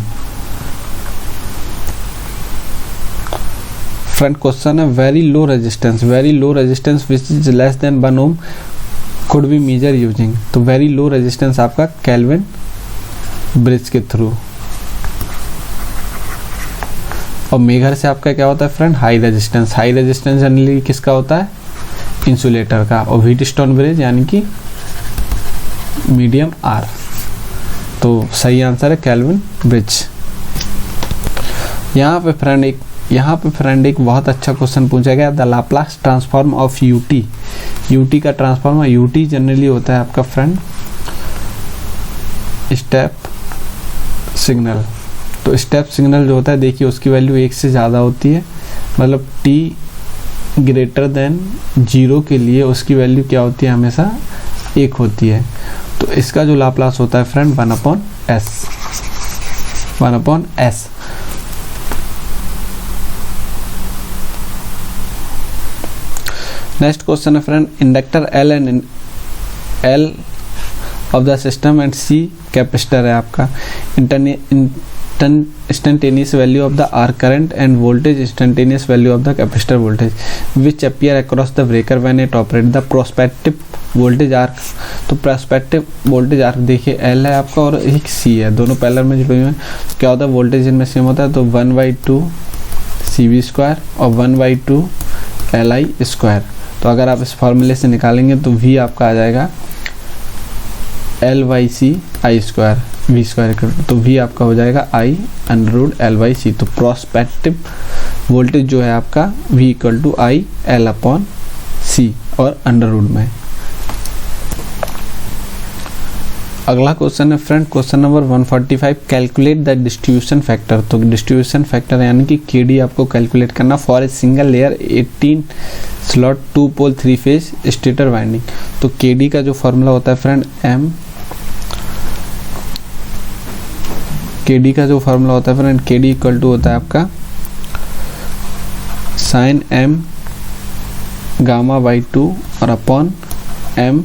फ्रेंड क्वेश्चन है very low resistance which is less than 1 ohm could be measure using. तो वेरी लो रेजिस्टेंस आपका केल्विन ब्रिज के थ्रू, और मेगर से आपका क्या होता है फ्रेंड, हाई रेजिस्टेंस जनरली किसका होता है, इंसुलेटर का, और व्हीटस्टोन ब्रिज यानी कि मीडियम R। तो सही आंसर है केल्विन ब्रिज। यहाँ पे फ्रेंड एक बहुत अच्छा क्वेश्चन पूछा गया, the Laplace transform of UT का ट्रांसफॉर्म। यूटी जनरली होता है आपका फ्रेंड स्टेप सिग्नल। तो स्टेप सिग्नल जो होता है देखिए उसकी वैल्यू 1 से ज़्यादा होती है, मतलब t ग्रेटर देन 0 के लिए उसकी वैल्यू क्या होती है, हमेशा 1 होती है। तो इसका जो लाप्लास होता है फ्रेंड 1/s। नेक्स्ट क्वेश्चन है friend, inductor L of the system and C capacitor है आपका। Instantaneous value of the are current and voltage instantaneous value of the capacitor voltage which appear across the breaker when it operate the prospective voltage arc. तो prospective voltage arc देखिए L है आपका और एक C है, दोनों parallel में जुड़े हुए हैं। क्या होता है, वोल्टेज इनमें सेम होता है, तो 1/2 CV² और 1/2 LI²। तो अगर आप इस फॉर्मूले से निकालेंगे तो V आपका आ जाएगा L/C I², V², तो V आपका हो जाएगा I√L/C। तो प्रोस्पेक्टिव वोल्टेज जो है आपका V = I/L/C और अंडर रूट में। अगला क्वेश्चन है friend, question number 145, calculate the distribution factor. तो डिस्ट्रीब्यूशन फैक्टर यानी कि KD आपको कैलकुलेट करना for a single layer 18 slot 2 pole 3 phase stator winding. तो KD का जो फॉर्मूला होता है फ्रेंड KD का जो फॉर्मूला होता है फ्रेंड, KD = होता है आपका sin m gamma/2 और अपॉन m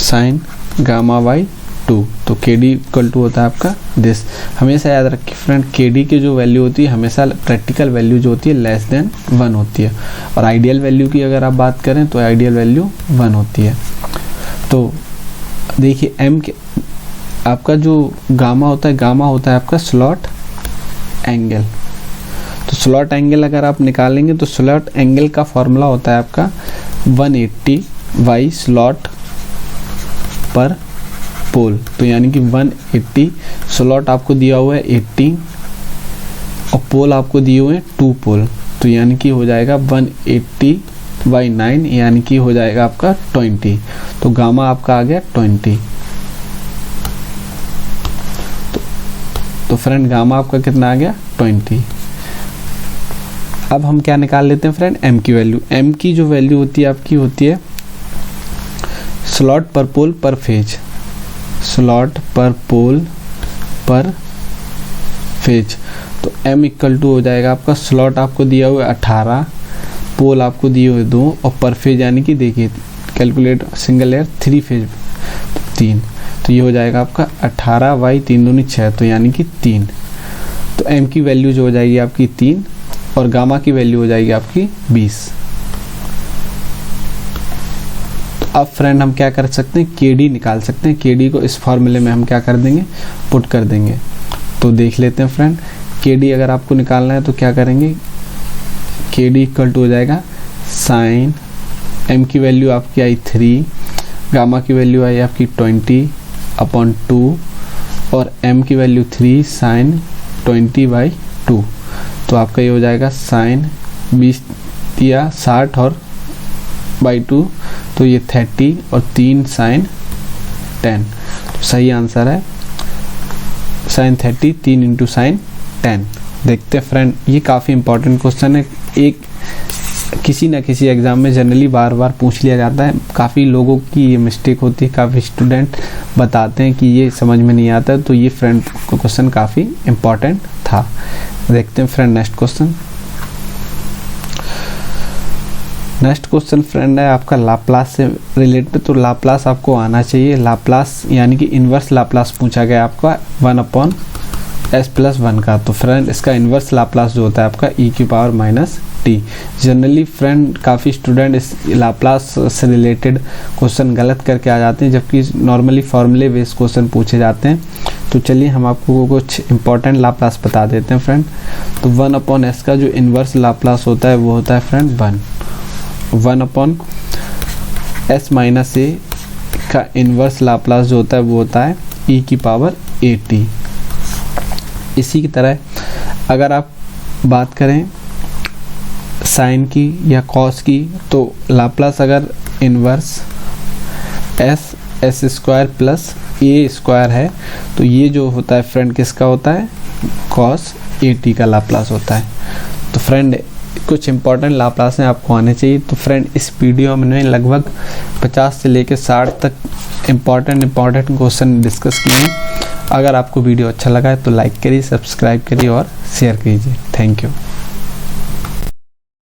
sin gamma/2। तो KD = होता है आपका दिस। हमेशा याद रखिए फ्रेंड, KD की जो वैल्यू होती है हमेशा प्रैक्टिकल वैल्यू जो होती है <1 होती है, और आइडियल वैल्यू की अगर आप बात करें तो आइडियल वैल्यू 1 होती है। तो देखिए m के आपका जो गामा होता है आपका स्लॉट एंगल। तो स्लॉट एंगल अगर आप निकालेंगे तो स्लॉट एंगल का फॉर्मूला होता है आपका 180 बाई स्लॉट पर पोल। तो यानी कि 180, स्लॉट आपको दिया हुआ है 80 और पोल आपको दिए हुए हैं 2 पोल। तो यानी कि हो जाएगा 180/9, यानी कि हो जाएगा आपका 20। तो गामा आपका आ गया 20। तो फ्रेंड गामा आपका कितना आ गया 20। अब हम क्या निकाल लेते हैं फ्रेंड, m की वैल्यू। m की जो वैल्यू होती है आपकी होती है स्लॉट पर पोल पर फेज, स्लॉट पर पोल पर फेज। तो m = हो जाएगा आपका, स्लॉट आपको दिया हुआ है 18, पोल आपको दिए हुए 2 और पर फेज यानी कि देखिए कैलकुलेट सिंगल लेयर 3 फेज 3। तो ये हो जाएगा आपका 18/3 दूनी 6, तो यानी कि 3। तो m की वैल्यू जो हो जाएगी आपकी 3 और गामा की वैल्यू हो जाएगी आपकी 20। तो अब फ्रेंड हम क्या कर सकते हैं, KD निकाल सकते हैं। KD को इस फॉर्मूले में हम क्या कर देंगे, पुट कर देंगे। तो देख लेते हैं फ्रेंड, KD अगर आपको निकालना है तो क्या करेंगे, KD = हो जाएगा sin m की वैल्यू आपकी आई 3, गामा की वैल्यू आई आपकी 20/2 और m की वैल्यू 3 sin 20/2। तो आपका ये हो जाएगा sin 20 या 60 और /2, तो ये 30 और 3 sin 10। तो सही आंसर है sin 30, 3 × sin 10। देखते हैं फ्रेंड, ये काफ़ी इंपॉर्टेंट क्वेश्चन है, एक किसी ना किसी एग्ज़ाम में जनरली बार बार पूछ लिया जाता है। काफ़ी लोगों की ये मिस्टेक होती है, काफ़ी स्टूडेंट बताते हैं कि ये समझ में नहीं आता, तो ये फ्रेंड क्वेश्चन काफ़ी इम्पॉर्टेंट था। देखते हैं friend next question. Next question friend है आपका लाप्लास से रिलेटेड। तो लाप्लास आपको आना चाहिए, लाप्लास यानी कि इन्वर्स लाप्लास पूछा गया आपका 1/s+1 का। तो फ्रेंड इसका इन्वर्स लाप्लास जो होता है आपका e⁻t। जनरली फ्रेंड काफ़ी स्टूडेंट इस लाप्लास से रिलेटेड क्वेश्चन गलत करके आ जाते हैं, जबकि नॉर्मली फॉर्मूले बेस्ड क्वेश्चन पूछे जाते हैं। तो चलिए हम आपको कुछ इंपॉर्टेंट लाप्लास बता देते हैं फ्रेंड। तो 1/s का जो इन्वर्स लाप्लास होता है वो होता है फ्रेंड 1/s-a का इन्वर्स लाप्लास जो होता है वो होता है e⁻at। इसी की तरह अगर आप बात करें साइन की या कॉस की, तो लाप्लास अगर इन्वर्स s² + a² है, तो ये जो होता है फ्रेंड किसका होता है, cos at का लाप्लास होता है। तो फ्रेंड कुछ इंपॉर्टेंट लाप्लास हैं आपको आने चाहिए। तो फ्रेंड इस वीडियो में लगभग 50 से लेकर 60 तक इंपॉर्टेंट क्वेश्चन डिस्कस किए हैं। अगर आपको वीडियो अच्छा लगा है तो लाइक करिए, सब्सक्राइब करिए और शेयर कीजिए। Thank you.